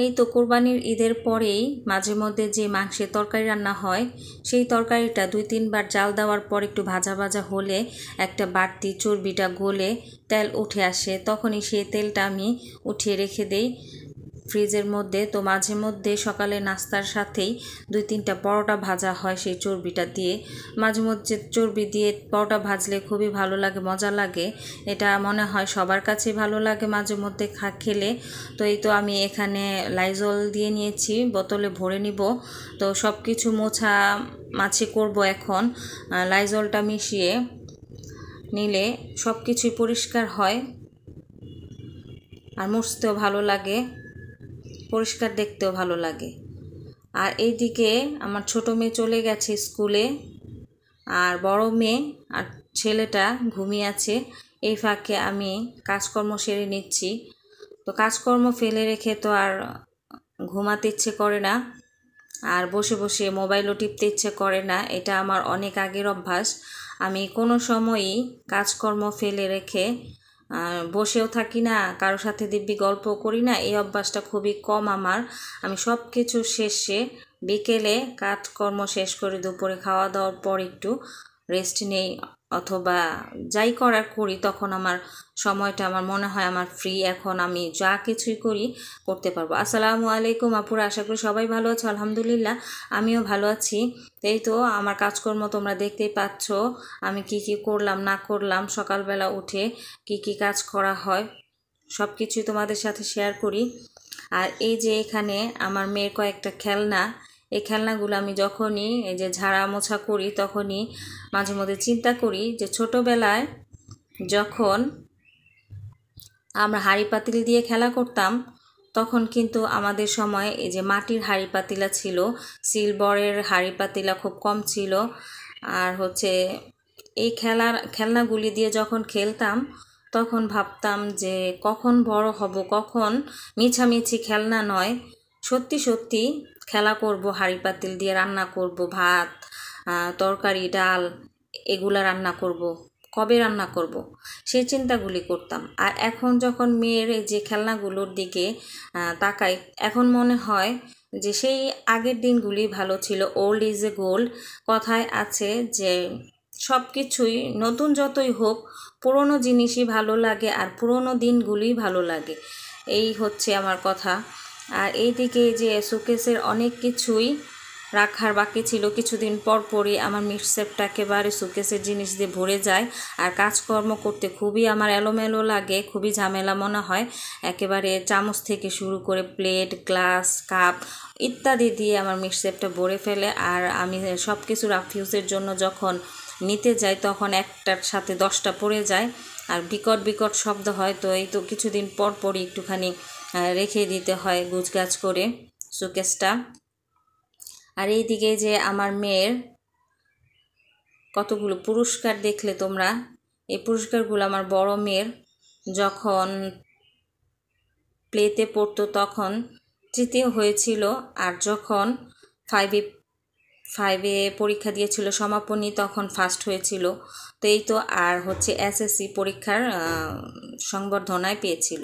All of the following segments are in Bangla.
এই তো কোরবানির ঈদের পরেই মাঝে মধ্যে যে মাংসের তরকারি রান্না হয় সেই তরকারিটা 2-3 বার জাল দেওয়ার পর একটু ভাজা ভাজা হলে একটা বাড়তি চর্বিটা গলে তেল উঠে আসে, তখনই সেই তেলটা আমি উঠিয়ে রেখে দেই ফ্রিজের মধ্যে। তো মাঝে মধ্যে সকালে নাস্তার সাথেই 2-3টা পরোটা ভাজা হয় সেই চর্বিটা দিয়ে। মাঝে মধ্যে চর্বি দিয়ে পরোটা ভাজলে খুবই ভালো লাগে, মজা লাগে। এটা মনে হয় সবার কাছেই ভালো লাগে মাঝে মধ্যে খেলে। তো এই তো আমি এখানে লাইজল দিয়ে নিয়েছি, বোতলে ভরে নিব। তো সব কিছু মোছা মাছি করব এখন। লাইজলটা মিশিয়ে নিলে সব কিছুই পরিষ্কার হয় আর মুছতেও ভালো লাগে, পরিষ্কার দেখতেও ভালো লাগে। আর এইদিকে আমার ছোট মেয়ে চলে গেছে স্কুলে, আর বড় মেয়ে আর ছেলেটা ঘুমিয়ে আছে। এই ফাঁকে আমি কাজকর্ম সেরে নিচ্ছি। তো কাজকর্ম ফেলে রেখে তো আর ঘুমাতে ইচ্ছে করে না, আর বসে বসে মোবাইলও টিপতে ইচ্ছে করে না। এটা আমার অনেক আগের অভ্যাস। আমি কোনো সময়ই কাজকর্ম ফেলে রেখে বসেও থাকি না, কারোর সাথে দিব্যি গল্প করি না। এই অভ্যাসটা খুবই কম আমার। আমি সব কিছু শেষে বিকেলে কাজকর্ম শেষ করে দুপুরে খাওয়া দাওয়ার পর একটু রেস্ট নেই, অথবা যাই করার করি, তখন আমার সময়টা আমার মনে হয় আমার ফ্রি, এখন আমি যা কিছুই করি করতে পারবো। আসসালামু আলাইকুম আপুরা, আশা করি সবাই ভালো আছো। আলহামদুলিল্লাহ আমিও ভালো আছি। এই তো আমার কাজকর্ম তোমরা দেখতেই পাচ্ছ, আমি কি কি করলাম না করলাম, সকালবেলা উঠে কি কি কাজ করা হয় সব কিছুই তোমাদের সাথে শেয়ার করি। আর এই যে এখানে আমার মেয়ের কয়েকটা খেলনা, এই খেলনাগুলো আমি যখনই এই যে ঝাড়া মোছা করি তখনই মাঝে মধ্যে চিন্তা করি যে ছোটোবেলায় যখন আমরা হাঁড়ি পাতিল দিয়ে খেলা করতাম, তখন কিন্তু আমাদের সময় এই যে মাটির হাঁড়ি পাতিলা ছিল, সিলভারের হাঁড়ি পাতিলা খুব কম ছিল। আর হচ্ছে এই খেলনাগুলি দিয়ে যখন খেলতাম তখন ভাবতাম যে কখন বড় হব, কখন মিছামিছি খেলনা নয় সত্যি সত্যি খেলা করব, হাঁড়ি পাতিল দিয়ে রান্না করব, ভাত তরকারি ডাল এগুলা রান্না করব, কবে রান্না করব, সেই চিন্তাগুলি করতাম। আর এখন যখন মেয়ের এই যে খেলনাগুলোর দিকে তাকাই, এখন মনে হয় যে সেই আগের দিনগুলি ভালো ছিল। ওল্ড ইজ এ গোল্ড কথায় আছে যে সব কিছুই নতুন যতই হোক পুরনো জিনিসই ভালো লাগে, আর পুরনো দিনগুলি ভালো লাগে, এই হচ্ছে আমার কথা। আর এইদিকে যে শোকেসের অনেক কিছুই রাখার বাকি ছিল, কিছুদিন পর পরই আমার মিক্সেপটা একেবারে শোকেসের জিনিস দিয়ে ভরে যায়। আর কাজকর্ম করতে খুবই আমার এলোমেলো লাগে, খুবই ঝামেলা মনে হয়। একেবারে চামচ থেকে শুরু করে প্লেট গ্লাস কাপ ইত্যাদি দিয়ে আমার মিক্সেপটা ভরে ফেলে। আর আমি সব কিছু রাফিউজের জন্য যখন নিতে যাই তখন একটার সাথে 10টা পড়ে যায় আর বিকট বিকট শব্দ হয়। তো এই তো কিছুদিন পর পরই একটুখানি রেখে দিতে হয় গুছগাছ করে শোকেসটা। আর এইদিকে যে আমার মেয়ের কতগুলো পুরস্কার দেখলে তোমরা, এই পুরস্কারগুলো আমার বড় মেয়ের যখন প্লেতে পড়তো তখন তৃতীয় হয়েছিল, আর যখন ফাইভে পরীক্ষা দিয়েছিল সমাপনী তখন ফার্স্ট হয়েছিল। তো এই তো আর হচ্ছে এসএসসি পরীক্ষার সংবর্ধনায় পেয়েছিল।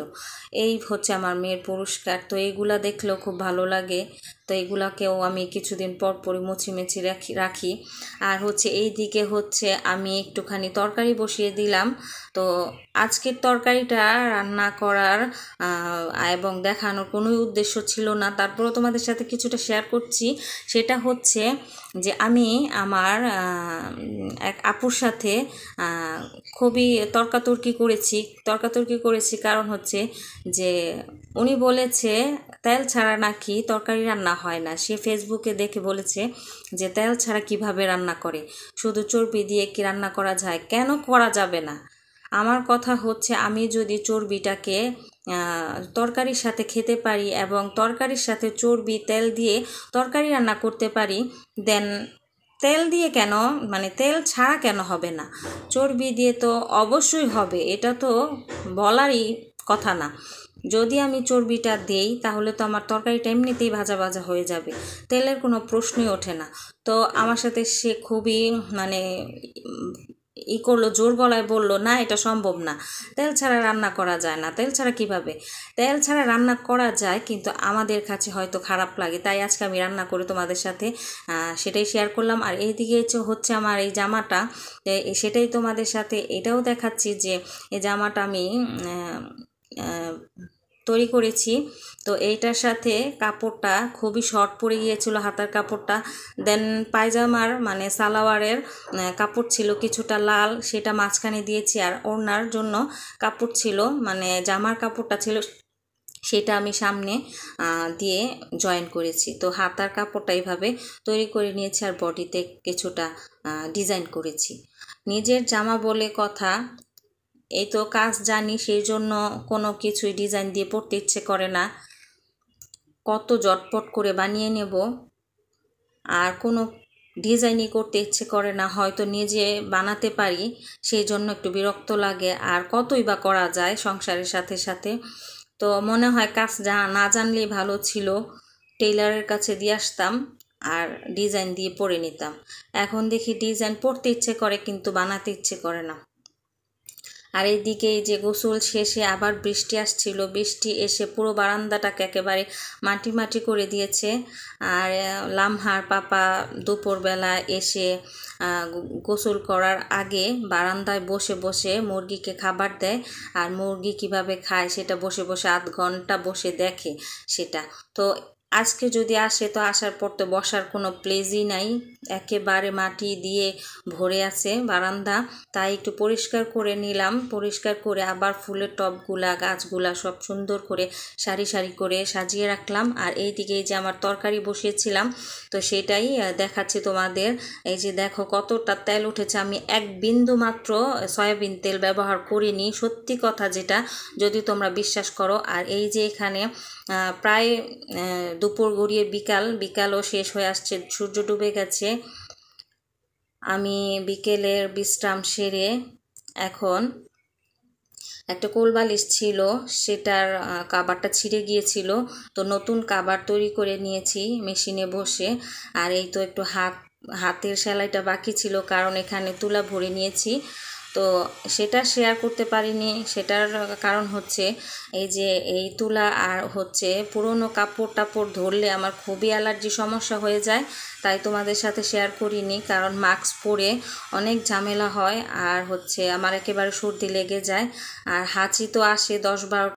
এই হচ্ছে আমার মেয়ের পুরস্কার। তো এইগুলা দেখলেও খুব ভালো লাগে। তো এগুলাকেও আমি কিছুদিন পর পরই মুছি রাখি। আর হচ্ছে এই দিকে হচ্ছে আমি একটুখানি তরকারি বসিয়ে দিলাম। তো আজকের তরকারিটা রান্না করার এবং দেখানোর কোনো উদ্দেশ্য ছিল না, তারপরেও তোমাদের সাথে কিছুটা শেয়ার করছি। সেটা হচ্ছে যে আমি আমার এক আপুর সাথে খুবই তর্কাতর্কি করেছি। কারণ হচ্ছে যে উনি বলেছে তেল ছাড়া নাকি তরকারি রান্না হয় না। সে ফেসবুকে দেখে বলেছে যে তেল ছাড়া কিভাবে রান্না করে, শুধু চর্বি দিয়ে কি রান্না করা যায়, কেন করা যাবে না। আমার কথা হচ্ছে আমি যদি চর্বিটাকে তরকারির সাথে খেতে পারি এবং তরকারির সাথে চর্বি তেল দিয়ে তরকারি রান্না করতে পারি, দেন তেল দিয়ে কেন, মানে তেল ছাড়া কেন হবে না, চর্বি দিয়ে তো অবশ্যই হবে, এটা তো বলারই কথা না। যদি আমি চর্বিটা দেই তাহলে তো আমার তরকারিটা এমনিতেই ভাজা ভাজা হয়ে যাবে, তেলের কোনো প্রশ্নই ওঠে না। তো আমার সাথে সে খুবই মানে করলো, জোর গলায় বলল না এটা সম্ভব না, তেল ছাড়া রান্না করা যায় না। তেল ছাড়া কিভাবে? তেল ছাড়া রান্না করা যায়, কিন্তু আমাদের কাছে হয়তো খারাপ লাগে, তাই আজকে আমি রান্না করে তোমাদের সাথে সেটাই শেয়ার করলাম। আর এইদিকে হচ্ছে আমার এই জামাটা, সেটাই তোমাদের সাথে এটাও দেখাচ্ছি যে এই জামাটা আমি তৈরি করেছি। তো এইটার সাথে কাপড়টা খুবই শর্ট পড়ে গিয়েছিল, হাতার কাপড়টা। দেন পায়জামার মানে সালোয়ারের কাপড় ছিল কিছুটা লাল, সেটা মাঝখানে দিয়েছি। আর ওড়নার জন্য কাপড় ছিল, মানে জামার কাপড়টা ছিল, সেটা আমি সামনে দিয়ে জয়েন করেছি। তো হাতার কাপড়টা এইভাবে তৈরি করে নিয়েছি, আর বডিতে কিছুটা ডিজাইন করেছি। নিজের জামা বলে কথা, এই তো কাজ জানি, সেই জন্য কোনো কিছুই ডিজাইন দিয়ে পরতে ইচ্ছে করে না, কত জটপট করে বানিয়ে নেব, আর কোনো ডিজাইনই করতে ইচ্ছে করে না। হয়তো নিজে বানাতে পারি, সেই জন্য একটু বিরক্ত লাগে, আর কতই বা করা যায় সংসারের সাথে সাথে। তো মনে হয় কাজ না জানলেই ভালো ছিল, টেইলারের কাছে দিয়ে আসতাম আর ডিজাইন দিয়ে পরে নিতাম। এখন দেখি ডিজাইন পরতে ইচ্ছে করে, কিন্তু বানাতে ইচ্ছে করে না। আর এইদিকে এই যে গোসল শেষে আবার বৃষ্টি আসছিল, বৃষ্টি এসে পুরো বারান্দাটাকে একেবারে মাটি মাটি করে দিয়েছে। আর লামহার পাপা দুপুরবেলা এসে গোসল করার আগে বারান্দায় বসে বসে মুরগিকে খাবার দেয়, আর মুরগি কিভাবে খায় সেটা বসে বসে 8 ঘন্টা বসে দেখে সেটা। তো আজকে যদি আসে, তো আসার পর তো বসার কোনো প্লেসই নাই, একেবারে মাটি দিয়ে ভরে আছে বারান্দা। তাই একটু পরিষ্কার করে নিলাম, পরিষ্কার করে আবার ফুলের টবগুলা গাছগুলা সব সুন্দর করে সারি সারি করে সাজিয়ে রাখলাম। আর এইদিকে এই যে আমার তরকারি বসিয়েছিলাম, তো সেটাই দেখাচ্ছি তোমাদের। এই যে দেখো কতটা তেল উঠেছে, আমি 1 বিন্দু মাত্র সয়াবিন তেল ব্যবহার করিনি, সত্যি কথা যেটা, যদি তোমরা বিশ্বাস করো। আর এই যে এখানে প্রায় দুপুর গড়িয়ে বিকালও শেষ হয়ে আসছে, সূর্য ডুবে গেছে। আমি বিকেলের বিশ্রাম সেরে এখন একটা কোলবালিশ ছিল, সেটার কাভারটা ছিঁড়ে গিয়েছিল, তো নতুন কাভার তৈরি করে নিয়েছি মেশিনে বসে। আর এই তো একটু হাতের সেলাইটা বাকি ছিল, কারণ এখানে তুলা ভরে নিয়েছি, তো সেটা শেয়ার করতে পারিনি। সেটার কারণ হচ্ছে এই যে এই তুলা আর হচ্ছে পুরনো কাপড় টাপড় ধরলে আমার খুবই অ্যালার্জি সমস্যা হয়ে যায়, তাই তোমাদের সাথে শেয়ার করিনি, কারণ মাস্ক পরে অনেক ঝামেলা হয়, আর হচ্ছে আমার একেবারে সর্দি লেগে যায়, আর হাঁচি তো আসে 10-12